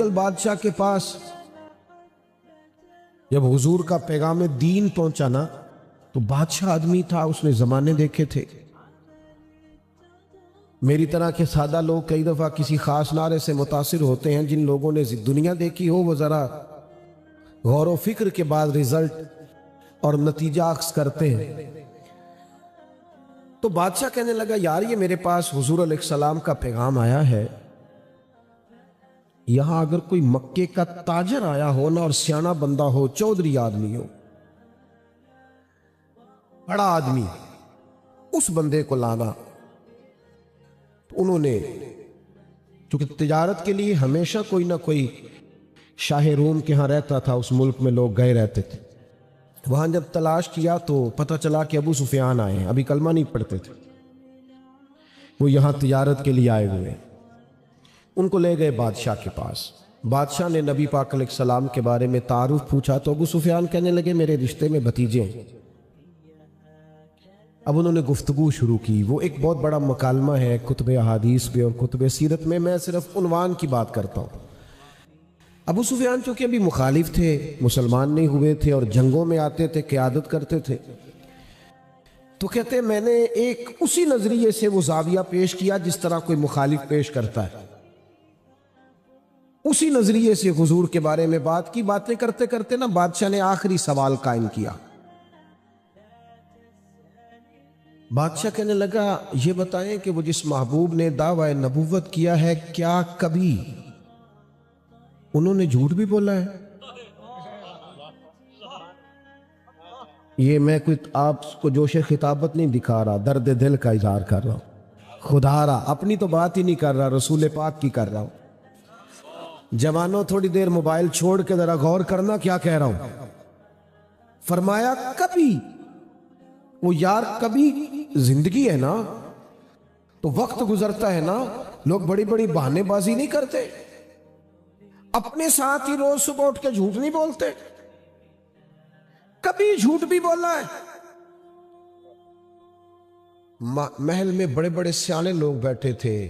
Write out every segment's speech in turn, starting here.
ہرقل بادشاہ کے پاس جب حضور کا پیغام دین پہنچا نا تو بادشاہ آدمی تھا، اس نے زمانے دیکھے تھے۔ میری طرح کے سادہ لوگ کئی دفعہ کسی خاص نعرے سے متاثر ہوتے ہیں، جن لوگوں نے دنیا دیکھی ہو وہ ذرا غور و فکر کے بعد رزلٹ اور نتیجہ اخذ کرتے ہیں۔ تو بادشاہ کہنے لگا یار یہ میرے پاس حضور علیہ السلام کا پیغام آیا ہے، یہاں اگر کوئی مکے کا تاجر آیا ہو نا اور سیانا بندہ ہو، چودھری آدمی ہو، بڑا آدمی، اس بندے کو لانا۔ انہوں نے چونکہ تجارت کے لیے ہمیشہ کوئی نہ کوئی شاہ روم کے ہاں رہتا تھا، اس ملک میں لوگ گئے رہتے تھے، وہاں جب تلاش کیا تو پتہ چلا کہ ابو سفیان آئے ہیں، ابھی کلمہ نہیں پڑھتے تھے، وہ یہاں تجارت کے لیے آئے ہوئے۔ ان کو لے گئے بادشاہ کے پاس۔ بادشاہ نے نبی پاک علیہ السلام کے بارے میں تعارف پوچھا تو ابو سفیان کہنے لگے میرے رشتے میں بھتیجے ہیں۔ اب انہوں نے گفتگو شروع کی، وہ ایک بہت بڑا مکالمہ ہے کتب احادیث میں اور کتب سیرت میں، میں صرف عنوان کی بات کرتا ہوں۔ ابو سفیان چونکہ ابھی مخالف تھے، مسلمان نہیں ہوئے تھے اور جنگوں میں آتے تھے، قیادت کرتے تھے، تو کہتے ہیں میں نے ایک اسی نظریے سے وہ زاویہ پیش کیا جس طرح کوئی مخالف پیش کرتا ہے، اسی نظریے سے حضور کے بارے میں بات کی۔ باتیں کرتے کرتے نا بادشاہ نے آخری سوال قائم کیا۔ بادشاہ کہنے لگا یہ بتائیں کہ وہ جس محبوب نے دعوی نبوت کیا ہے کیا کبھی انہوں نے جھوٹ بھی بولا ہے؟ یہ میں کوئی آپ کو جوش خطابت نہیں دکھا رہا، درد دل کا اظہار کر رہا ہوں، خدا را اپنی تو بات ہی نہیں کر رہا، رسول پاک کی کر رہا ہوں۔ جوانوں تھوڑی دیر موبائل چھوڑ کے ذرا غور کرنا کیا کہہ رہا ہوں۔ فرمایا کبھی، وہ یار کبھی زندگی ہے نا تو وقت گزرتا ہے نا، لوگ بڑی بڑی بہانے بازی نہیں کرتے، اپنے ساتھ ہی روز صبح اٹھ کے جھوٹ نہیں بولتے، کبھی جھوٹ بھی بولا ہے۔ محل میں بڑے بڑے سیانے لوگ بیٹھے تھے،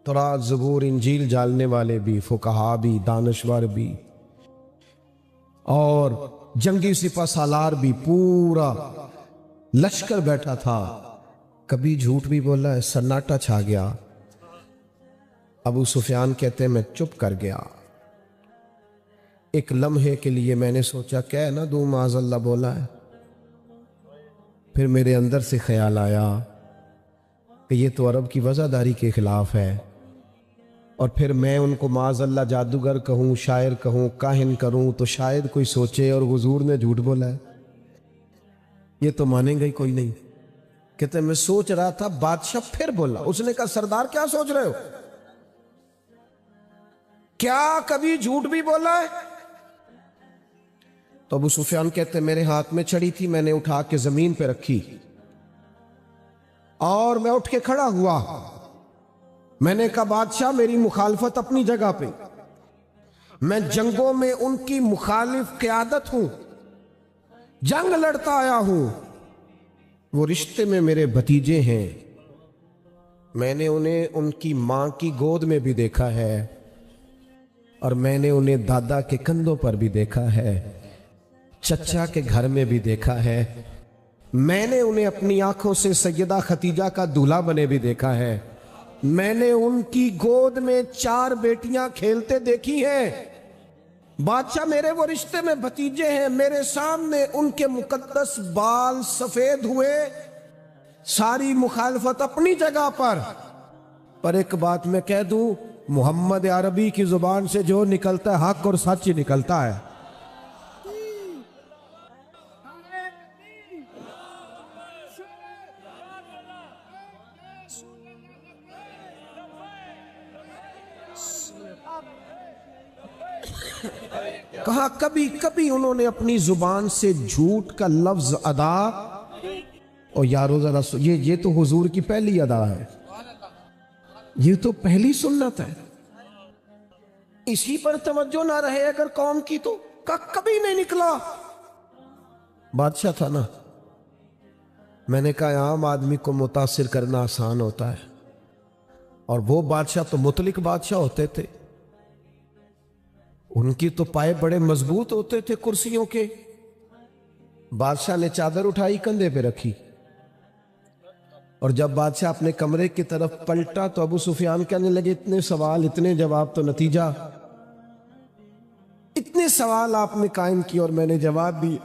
تورات زبور انجیل جاننے والے بھی، فقہا بھی، دانشور بھی، اور جنگی سپہ سالار بھی، پورا لشکر بیٹھا تھا۔ کبھی جھوٹ بھی بولا ہے، سناٹا چھا گیا۔ ابو سفیان کہتے ہیں میں چپ کر گیا، ایک لمحے کے لیے میں نے سوچا کہہ نہ دوں معاذ اللہ بولا ہے، پھر میرے اندر سے خیال آیا کہ یہ تو عرب کی وزاداری کے خلاف ہے، اور پھر میں ان کو معاذ اللہ جادوگر کہوں، شاعر کہوں، کاہن کروں تو شاید کوئی سوچے اور حضور نے جھوٹ بولا ہے، یہ تو مانیں گے کوئی نہیں۔ کہتے ہیں میں سوچ رہا تھا، بادشاہ پھر بولا، اس نے کہا سردار کیا سوچ رہے ہو؟ کیا کبھی جھوٹ بھی بولا ہے؟ تو ابو سفیان کہتے ہیں میرے ہاتھ میں چھڑی تھی، میں نے اٹھا کے زمین پہ رکھی اور میں اٹھ کے کھڑا ہوا، میں نے کہا بادشاہ میری مخالفت اپنی جگہ پہ، میں جنگوں میں ان کی مخالف قیادت ہوں، جنگ لڑتا آیا ہوں، وہ رشتے میں میرے بھتیجے ہیں، میں نے انہیں ان کی ماں کی گود میں بھی دیکھا ہے اور میں نے انہیں دادا کے کندھوں پر بھی دیکھا ہے، چچا کے گھر میں بھی دیکھا ہے، میں نے انہیں اپنی آنکھوں سے سیدہ ختیجہ کا دولہا بنے بھی دیکھا ہے، میں نے ان کی گود میں 4 بیٹیاں کھیلتے دیکھی ہیں۔ بادشاہ میرے وہ رشتے میں بھتیجے ہیں، میرے سامنے ان کے مقدس بال سفید ہوئے، ساری مخالفت اپنی جگہ پر ایک بات میں کہہ دوں، محمد عربی کی زبان سے جو نکلتا ہے حق اور سچ ہی نکلتا ہے۔ کہا کبھی کبھی انہوں نے اپنی زبان سے جھوٹ کا لفظ ادا، اور یارو ذرا یہ تو حضور کی پہلی ادا ہے، یہ تو پہلی سنت ہے، اسی پر توجہ نہ رہے اگر قوم کی تو کبھی نہیں نکلا۔ بادشاہ تھا نا، میں نے کہا عام آدمی کو متاثر کرنا آسان ہوتا ہے، اور وہ بادشاہ تو مطلق بادشاہ ہوتے تھے، ان کی تو پائے بڑے مضبوط ہوتے تھے کرسیوں کے. بادشاہ نے چادر اٹھائی کندھے پہ رکھی, اور جب بادشاہ اپنے کمرے کی طرف پلٹا تو ابو سفیان کہنے لگے اتنے سوال اتنے جواب تو نتیجہ. اتنے سوال آپ نے قائم کیے اور میں نے جواب دی,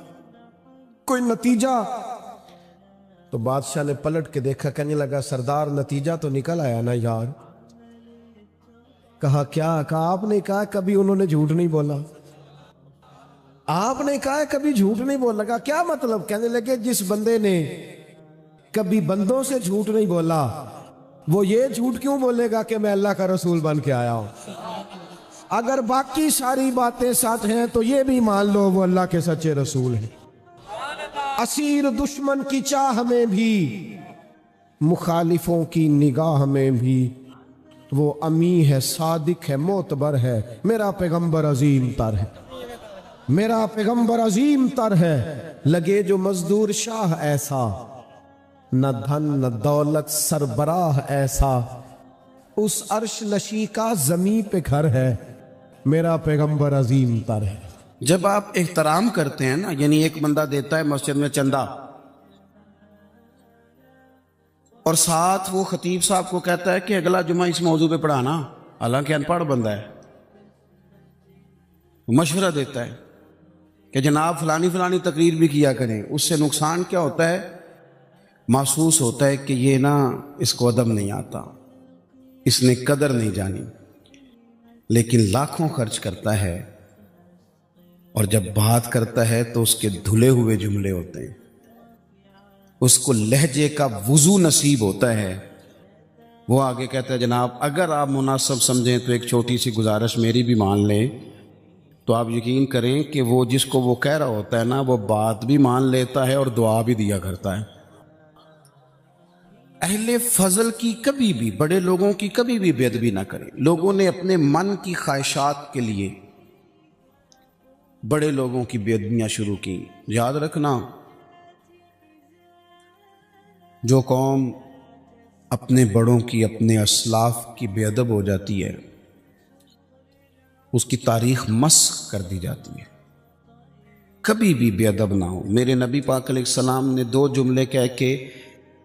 کوئی نتیجہ؟ تو بادشاہ نے پلٹ کے دیکھا, کہنے لگا سردار نتیجہ تو نکل آیا نا یار. کہا کیا؟ کہا آپ نے کہا کبھی انہوں نے جھوٹ نہیں بولا. آپ نے کہا کبھی جھوٹ نہیں بولا. کہا کیا مطلب؟ کہنے لگے جس بندے نے کبھی بندوں سے جھوٹ نہیں بولا وہ یہ جھوٹ کیوں بولے گا کہ میں اللہ کا رسول بن کے آیا ہوں؟ اگر باقی ساری باتیں سچ ہیں تو یہ بھی مان لو وہ اللہ کے سچے رسول ہیں. اسیر دشمن کی چاہ میں بھی, مخالفوں کی نگاہ میں بھی, وہ امی ہے, صادق ہے, معتبر ہے, میرا پیغمبر عظیم تر ہے, میرا پیغمبر عظیم تر ہے. لگے جو مزدور شاہ ایسا, نہ دھن نہ دولت سربراہ ایسا, اس عرش نشی کا زمین پہ گھر ہے, میرا پیغمبر عظیم تر ہے. جب آپ احترام کرتے ہیں نا, یعنی ایک بندہ دیتا ہے مسجد میں چندہ اور ساتھ وہ خطیب صاحب کو کہتا ہے کہ اگلا جمعہ اس موضوع پہ پڑھانا, حالانکہ ان پڑھ بندہ ہے, مشورہ دیتا ہے کہ جناب فلانی فلانی تقریر بھی کیا کریں, اس سے نقصان کیا ہوتا ہے؟ محسوس ہوتا ہے کہ یہ نا اس کو ادب نہیں آتا, اس نے قدر نہیں جانی. لیکن لاکھوں خرچ کرتا ہے اور جب بات کرتا ہے تو اس کے دھلے ہوئے جملے ہوتے ہیں, اس کو لہجے کا وضو نصیب ہوتا ہے. وہ آگے کہتا ہے جناب اگر آپ مناسب سمجھیں تو ایک چھوٹی سی گزارش میری بھی مان لیں, تو آپ یقین کریں کہ وہ جس کو وہ کہہ رہا ہوتا ہے نا, وہ بات بھی مان لیتا ہے اور دعا بھی دیا کرتا ہے. اہل فضل کی کبھی بھی, بڑے لوگوں کی کبھی بھی بے ادبی نہ کریں. لوگوں نے اپنے من کی خواہشات کے لیے بڑے لوگوں کی بے ادبیاں شروع کی. یاد رکھنا, جو قوم اپنے بڑوں کی, اپنے اسلاف کی بے ادب ہو جاتی ہے, اس کی تاریخ مسخ کر دی جاتی ہے. کبھی بھی بے ادب نہ ہو. میرے نبی پاک علیہ السلام نے 2 جملے کہہ کے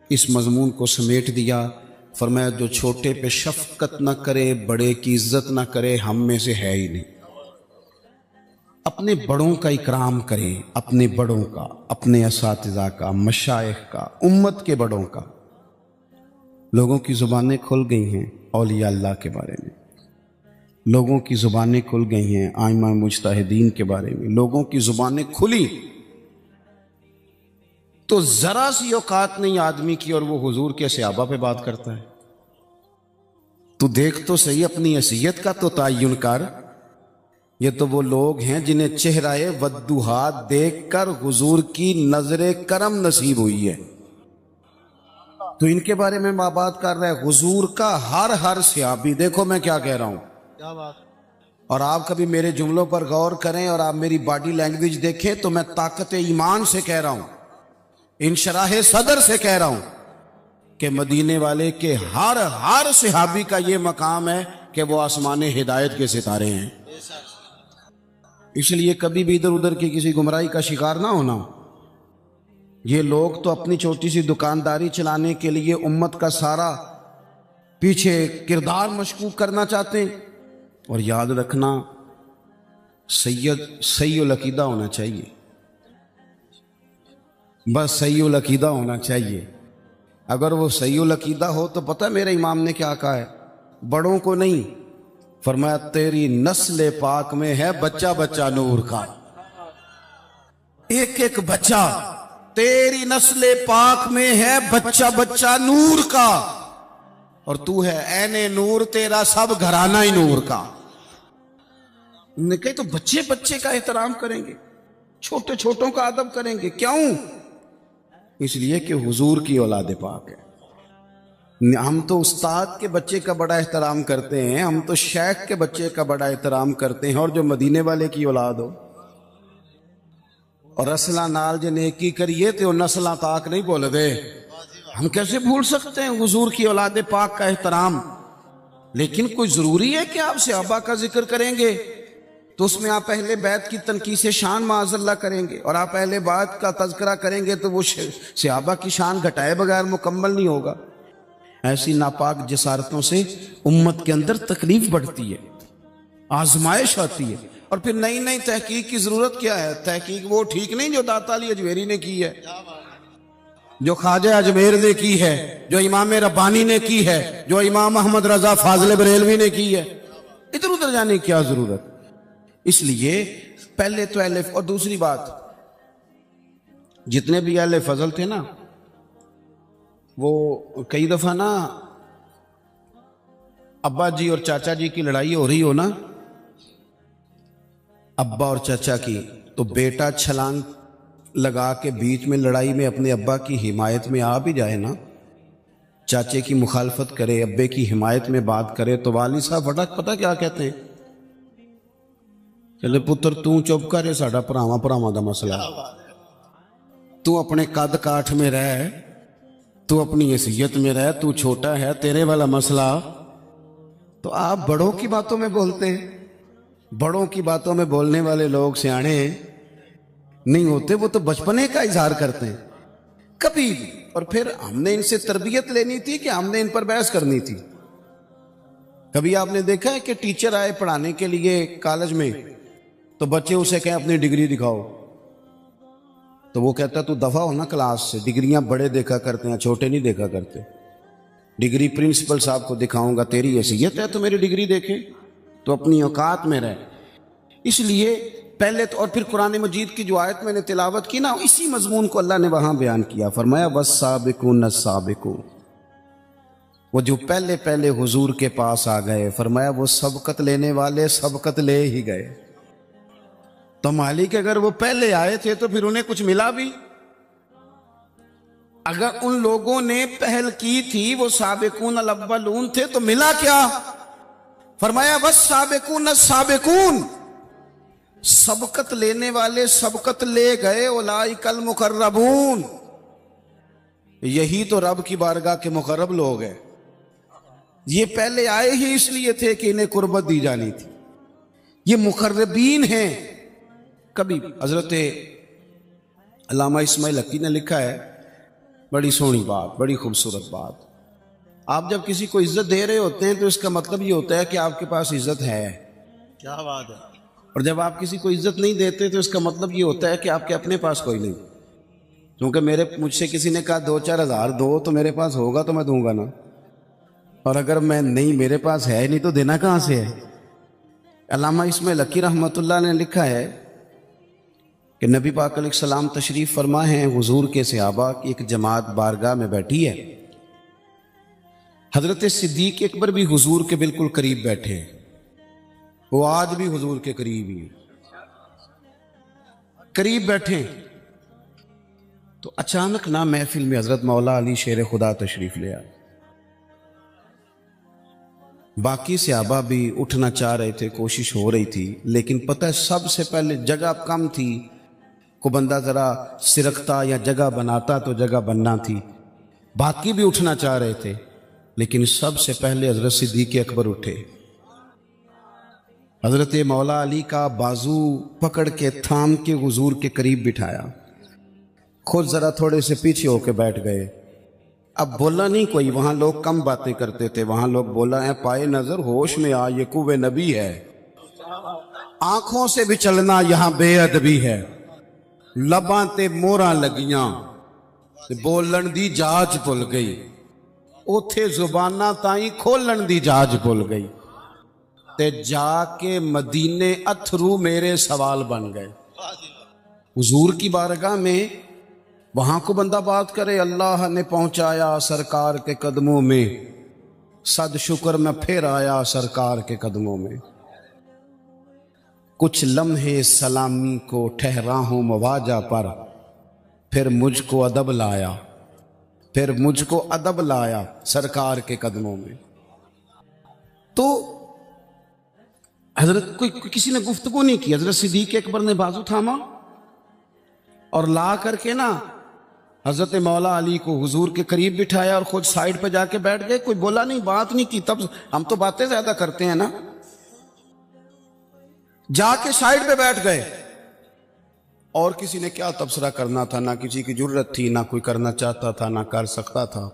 اس مضمون کو سمیٹ دیا. فرمایا جو چھوٹے پہ شفقت نہ کرے, بڑے کی عزت نہ کرے, ہم میں سے ہے ہی نہیں. اپنے بڑوں کا اکرام کریں, اپنے بڑوں کا, اپنے اساتذہ کا, مشائخ کا, امت کے بڑوں کا. لوگوں کی زبانیں کھل گئی ہیں اولیاء اللہ کے بارے میں, لوگوں کی زبانیں کھل گئی ہیں ائمہ مجتہدین کے بارے میں, لوگوں کی زبانیں کھلی تو ذرا سی اوقات نہیں آدمی کی اور وہ حضور کے صحابہ پہ بات کرتا ہے. تو دیکھ تو صحیح, اپنی حیثیت کا تو تعین کر. یہ تو وہ لوگ ہیں جنہیں چہرہ والضحیٰ دیکھ کر حضور کی نظر کرم نصیب ہوئی ہے, تو ان کے بارے میں بات کر رہا ہے. حضور کا ہر صحابی, دیکھو میں کیا کہہ رہا ہوں, اور آپ کبھی میرے جملوں پر غور کریں اور آپ میری باڈی لینگویج دیکھیں تو میں طاقت ایمان سے کہہ رہا ہوں, انشراح صدر سے کہہ رہا ہوں کہ مدینے والے کے ہر صحابی کا یہ مقام ہے کہ وہ آسمان ہدایت کے ستارے ہیں. اس لیے کبھی بھی ادھر ادھر کی کسی گمراہی کا شکار نہ ہونا. یہ لوگ تو اپنی چھوٹی سی دکانداری چلانے کے لیے امت کا سارا پیچھے کردار مشکوک کرنا چاہتے ہیں. اور یاد رکھنا, صحیح العقیدہ ہونا چاہیے, بس صحیح العقیدہ ہونا چاہیے. اگر وہ صحیح العقیدہ ہو تو پتہ میرے امام نے کیا کہا ہے, بڑوں کو نہیں, فرمایا تیری نسل پاک میں ہے بچہ بچہ نور کا. ایک ایک بچہ تیری نسل پاک میں ہے بچہ بچہ نور کا, اور تو ہے عین نور, تیرا سب گھرانہ ہی نور کا. نے کہے تو بچے بچے کا احترام کریں گے, چھوٹے چھوٹوں کا ادب کریں گے, کیوں؟ اس لیے کہ حضور کی اولاد پاک ہے. ہم تو استاد کے بچے کا بڑا احترام کرتے ہیں, ہم تو شیخ کے بچے کا بڑا احترام کرتے ہیں, اور جو مدینے والے کی اولاد ہو اور اسلحہ نال جو نیکی کریے تو نسلہ تاک نہیں بول دے. ہم کیسے بھول سکتے ہیں حضور کی اولاد پاک کا احترام؟ لیکن کوئی ضروری ہے کہ آپ صحابہ کا ذکر کریں گے تو اس میں آپ اہل بیت کی تنقیص شان معاذ اللہ کریں گے اور آپ اہل بیت کا تذکرہ کریں گے تو وہ صحابہ کی شان گھٹائے بغیر مکمل نہیں ہوگا۔ ایسی ناپاک جسارتوں سے امت کے اندر تکلیف بڑھتی ہے، آزمائش آتی ہے، اور پھر نئی نئی تحقیق کی ضرورت کیا ہے؟ تحقیق وہ ٹھیک نہیں جو داتا علی اجمیری نے کی ہے، جو خواجہ اجمیر نے کی ہے، جو امام ربانی نے کی ہے، جو امام احمد رضا فاضل بریلوی نے کی ہے۔ ادھر ادھر جانے کی کیا ضرورت؟ اس لیے پہلے تو اہل، اور دوسری بات، جتنے بھی اہل فضل تھے نا، وہ کئی دفعہ نا ابا جی اور چاچا جی کی لڑائی ہو رہی ہو نا، ابا اور چاچا کی، تو بیٹا چھلانگ لگا کے بیچ میں لڑائی میں اپنے ابا کی حمایت میں آ بھی جائے نا، چاچے کی مخالفت کرے، ابے کی حمایت میں بات کرے، تو والد صاحب فٹک پتہ کیا کہتے ہیں؟ چلے پتر تو چپ کرے، ساڈا پراواں پراواں دا مسئلہ، تو اپنے قد کاٹھ میں رہ، تو اپنی حیثیت میں رہ، تو چھوٹا ہے، تیرے والا مسئلہ۔ تو آپ بڑوں کی باتوں میں بولتے ہیں، بڑوں کی باتوں میں بولنے والے لوگ سیانے نہیں ہوتے، وہ تو بچپنے کا اظہار کرتے ہیں کبھی بھی۔ اور پھر ہم نے ان سے تربیت لینی تھی کہ ہم نے ان پر بحث کرنی تھی؟ کبھی آپ نے دیکھا ہے کہ ٹیچر آئے پڑھانے کے لیے کالج میں تو بچے اسے کہیں اپنی ڈگری دکھاؤ، تو وہ کہتا ہے تو دفعہ ہو نا کلاس سے، ڈگریاں بڑے دیکھا کرتے ہیں، چھوٹے نہیں دیکھا کرتے، ڈگری پرنسپل صاحب کو دکھاؤں گا، تیری حیثیت ہے تو میری ڈگری دیکھیں، تو اپنی اوقات میں رہ۔ اس لیے پہلے تو، اور پھر قرآن مجید کی جو آیت میں نے تلاوت کی نا، اسی مضمون کو اللہ نے وہاں بیان کیا، فرمایا وَالسَّابِقُونَ السَّابِقُونَ، وہ جو پہلے پہلے حضور کے پاس آ گئے، فرمایا وہ سبقت لینے والے سبقت لے ہی گئے۔ تو مالک اگر وہ پہلے آئے تھے تو پھر انہیں کچھ ملا بھی؟ اگر ان لوگوں نے پہل کی تھی، وہ سابقون الاولون تھے، تو ملا کیا؟ فرمایا وَالسَّابِقُونَ السَّابِقُونَ، سبقت لینے والے سبقت لے گئے، اولئک المقربون، یہی تو رب کی بارگاہ کے مقرب لوگ ہیں۔ یہ پہلے آئے ہی اس لیے تھے کہ انہیں قربت دی جانی تھی، یہ مقربین ہیں۔ کبھی حضرت علامہ اسماعیل حقی نے لکھا ہے، بڑی سونی بات، بڑی خوبصورت بات، آپ جب کسی کو عزت دے رہے ہوتے ہیں تو اس کا مطلب یہ ہوتا ہے کہ آپ کے پاس عزت ہے۔ کیا بات ہے! اور جب آپ کسی کو عزت نہیں دیتے تو اس کا مطلب یہ ہوتا ہے کہ آپ کے اپنے پاس کوئی نہیں، کیونکہ مجھ سے کسی نے کہا 2-4 ہزار دو تو میرے پاس ہوگا تو میں دوں گا نا، اور اگر میں نہیں، میرے پاس ہے نہیں تو دینا کہاں سے ہے؟ علامہ اسماعیل حقی رحمۃ اللہ نے لکھا ہے کہ نبی پاک علیہ السلام تشریف فرما ہیں، حضور کے صحابہ کی ایک جماعت بارگاہ میں بیٹھی ہے، حضرت صدیق اکبر بھی حضور کے بالکل قریب بیٹھے، وہ آج بھی حضور کے قریب ہی قریب بیٹھے، تو اچانک نہ محفل میں حضرت مولا علی شیر خدا تشریف لے آئے۔ باقی صحابہ بھی اٹھنا چاہ رہے تھے، کوشش ہو رہی تھی، لیکن پتہ ہے سب سے پہلے جگہ کم تھی، کو بندہ ذرا سرکتا یا جگہ بناتا تو جگہ بننا تھی، باقی بھی اٹھنا چاہ رہے تھے، لیکن سب سے پہلے حضرت صدیق اکبر اٹھے، حضرت مولا علی کا بازو پکڑ کے تھام کے حضور کے قریب بٹھایا، خود ذرا تھوڑے سے پیچھے ہو کے بیٹھ گئے۔ اب بولا نہیں کوئی، وہاں لوگ کم باتیں کرتے تھے، وہاں لوگ بولا ہے پائے نظر ہوش میں آ، یہ کوہ نبی ہے، آنکھوں سے بھی چلنا یہاں بے ادبی ہے، لباں تے موراں لگیاں بولن دی جاج بھول گئی، اوتھے زباناں تائیں کھولن دی جاج بھول گئی، تے جا کے مدینے اتھرو میرے سوال بن گئے۔ حضور کی بارگاہ میں وہاں کو بندہ بات کرے، اللہ نے پہنچایا سرکار کے قدموں میں، صد شکر میں پھر آیا سرکار کے قدموں میں، کچھ لمحے سلامی کو ٹھہرا ہوں مواجہ پر، پھر مجھ کو ادب لایا، پھر مجھ کو ادب لایا سرکار کے قدموں میں۔ تو حضرت کسی نے گفتگو نہیں کی، حضرت صدیق اکبر نے بازو تھاما اور لا کر کے نا حضرت مولا علی کو حضور کے قریب بٹھایا اور خود سائیڈ پہ جا کے بیٹھ گئے، کوئی بولا نہیں، بات نہیں کی۔ تب ہم تو باتیں زیادہ کرتے ہیں نا، جا کے سائڈ پہ بیٹھ گئے. اور کسی نے کیا تبصرہ کرنا تھا، نہ کسی کی جرت تھی، نہ کوئی کرنا چاہتا تھا، نہ کر سکتا تھا.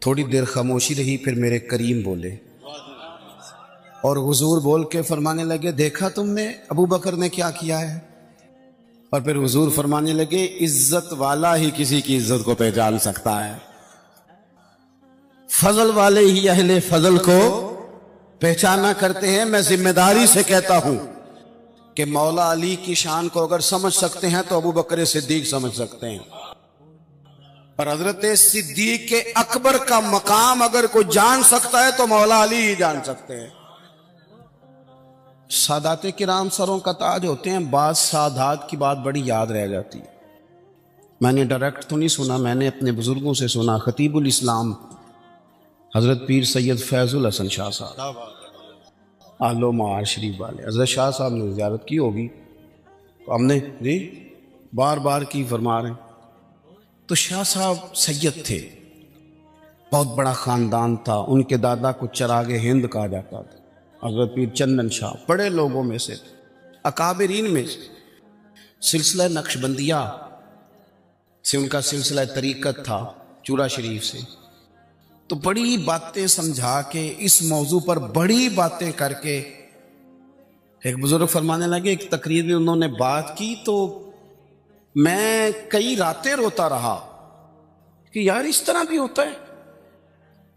تھوڑی دیر خاموشی رہی، پھر میرے کریم بولے اور حضور بول کے فرمانے لگے دیکھا تم نے ابو بکر نے کیا کیا ہے. اور پھر حضور فرمانے لگے عزت والا ہی کسی کی عزت کو پہچان سکتا ہے، فضل والے ہی اہل فضل کو پہچانا کرتے ہیں. میں ذمہ داری سے کہتا ہوں کہ مولا علی کی شان کو اگر سمجھ سکتے ہیں تو ابو بکر صدیق سمجھ سکتے ہیں، اور حضرت صدیق اکبر کا مقام اگر کوئی جان سکتا ہے تو مولا علی ہی جان سکتے ہیں. سادات کرام سروں کا تاج ہوتے ہیں، بعض سادات کی بات بڑی یاد رہ جاتی ہے. میں نے ڈائریکٹ تو نہیں سنا، میں نے اپنے بزرگوں سے سنا. خطیب الاسلام حضرت پیر سید فیض الحسن شاہ صاحب آل و معار شریف والے، حضرت شاہ صاحب نے زیارت کی ہوگی تو ہم نے جی بار بار کی فرما رہے ہیں. تو شاہ صاحب سید تھے، بہت بڑا خاندان تھا. ان کے دادا کو چراغ ہند کہا جاتا تھا. حضرت پیر چندن شاہ بڑے لوگوں میں سے، اکابرین میں سے. سلسلہ نقشبندیہ سے ان کا سلسلہ طریقت تھا، چورا شریف سے. تو بڑی باتیں سمجھا کے، اس موضوع پر بڑی باتیں کر کے ایک بزرگ فرمانے لگے، ایک تقریر میں انہوں نے بات کی تو میں کئی راتیں روتا رہا کہ یار اس طرح بھی ہوتا ہے.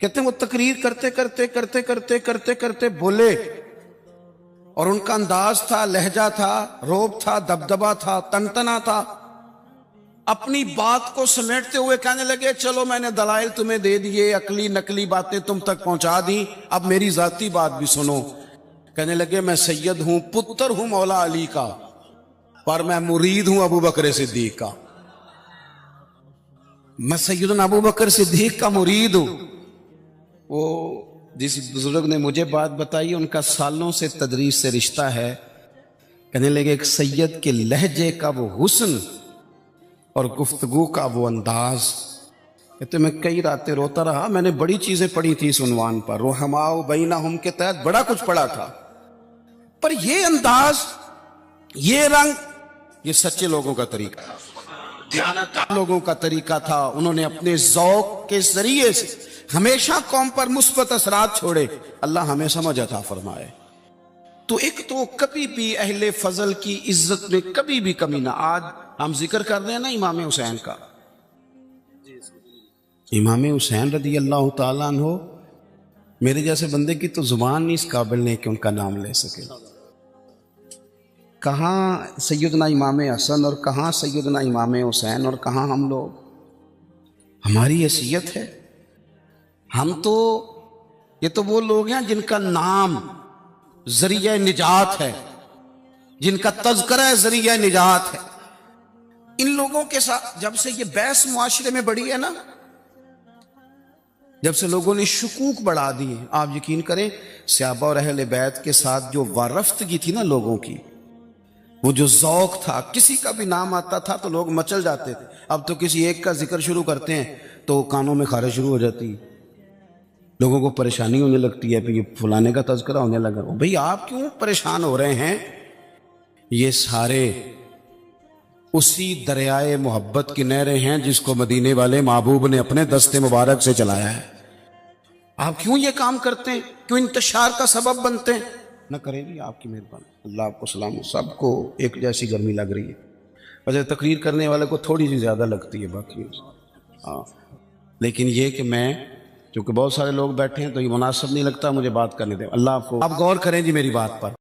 کہتے ہیں وہ تقریر کرتے کرتے کرتے کرتے کرتے کرتے بولے، اور ان کا انداز تھا، لہجہ تھا، روب تھا، دبدبا تھا، تنتنا تھا. اپنی بات کو سمیٹتے ہوئے کہنے لگے چلو میں نے دلائل تمہیں دے دیے، عقلی نقلی باتیں تم تک پہنچا دی، اب میری ذاتی بات بھی سنو. کہنے لگے میں سید ہوں، پتر ہوں مولا علی کا، پر میں مرید ہوں ابو بکر صدیق کا. میں سیدنا ابو بکر صدیق کا مرید ہوں. وہ جس بزرگ نے مجھے بات بتائی ان کا سالوں سے تدریس سے رشتہ ہے. کہنے لگے ایک سید کے لہجے کا وہ حسن اور گفتگو کا وہ انداز. کہتے میں کئی راتیں روتا رہا. میں نے بڑی چیزیں پڑھی تھی اس عنوان پر، رحماء بینہم کے تحت بڑا کچھ پڑھا تھا، پر یہ انداز، یہ رنگ، یہ سچے لوگوں کا طریقہ تھا، دیانتدار لوگوں کا طریقہ تھا. انہوں نے اپنے ذوق کے ذریعے سے ہمیشہ قوم پر مثبت اثرات چھوڑے. اللہ ہمیں سمجھ عطا فرمائے. تو ایک تو کبھی بھی اہل فضل کی عزت میں کبھی بھی کمی نہ. آج ہم ذکر کر رہے ہیں نا امام حسین کا، امام حسین رضی اللہ تعالیٰ عنہ، میرے جیسے بندے کی تو زبان نہیں اس قابل نہیں کہ ان کا نام لے سکے. کہاں سیدنا امام حسن اور کہاں سیدنا امام حسین اور کہاں ہم لوگ. ہماری حیثیت ہے، ہم تو یہ تو وہ لوگ ہیں جن کا نام ذریعہ نجات ہے، جن کا تذکرہ ذریعہ نجات ہے. ان لوگوں کے ساتھ جب سے یہ بحث معاشرے میں بڑھی ہے نا، جب سے لوگوں نے شکوک بڑھا دی ہیں، آپ یقین کریں صحابہ اور اہل بیت کے ساتھ جو وارفتگی تھی نا لوگوں کی، وہ جو ذوق تھا، کسی کا بھی نام آتا تھا تو لوگ مچل جاتے تھے. اب تو کسی ایک کا ذکر شروع کرتے ہیں تو کانوں میں خارش شروع ہو جاتی ہے، لوگوں کو پریشانی ہونے لگتی ہے، پھر یہ فلانے کا تذکرہ ہونے لگا. بھئی آپ کیوں پریشان ہو رہے ہیں؟ یہ سارے اسی دریائے محبت کی نہریں ہیں جس کو مدینے والے محبوب نے اپنے دست مبارک سے چلایا ہے. آپ کیوں یہ کام کرتے ہیں؟ کیوں انتشار کا سبب بنتے ہیں؟ نہ کرے گی آپ کی مہربانی. اللہ آپ کو سلام. سب کو ایک جیسی گرمی لگ رہی ہے، ویسے تقریر کرنے والے کو تھوڑی سی زیادہ لگتی ہے باقی لیکن یہ کہ میں چونکہ بہت سارے لوگ بیٹھے ہیں تو یہ مناسب نہیں لگتا مجھے بات کرنے دیں. اللہ آپ کو، آپ غور کریں جی میری بات پر.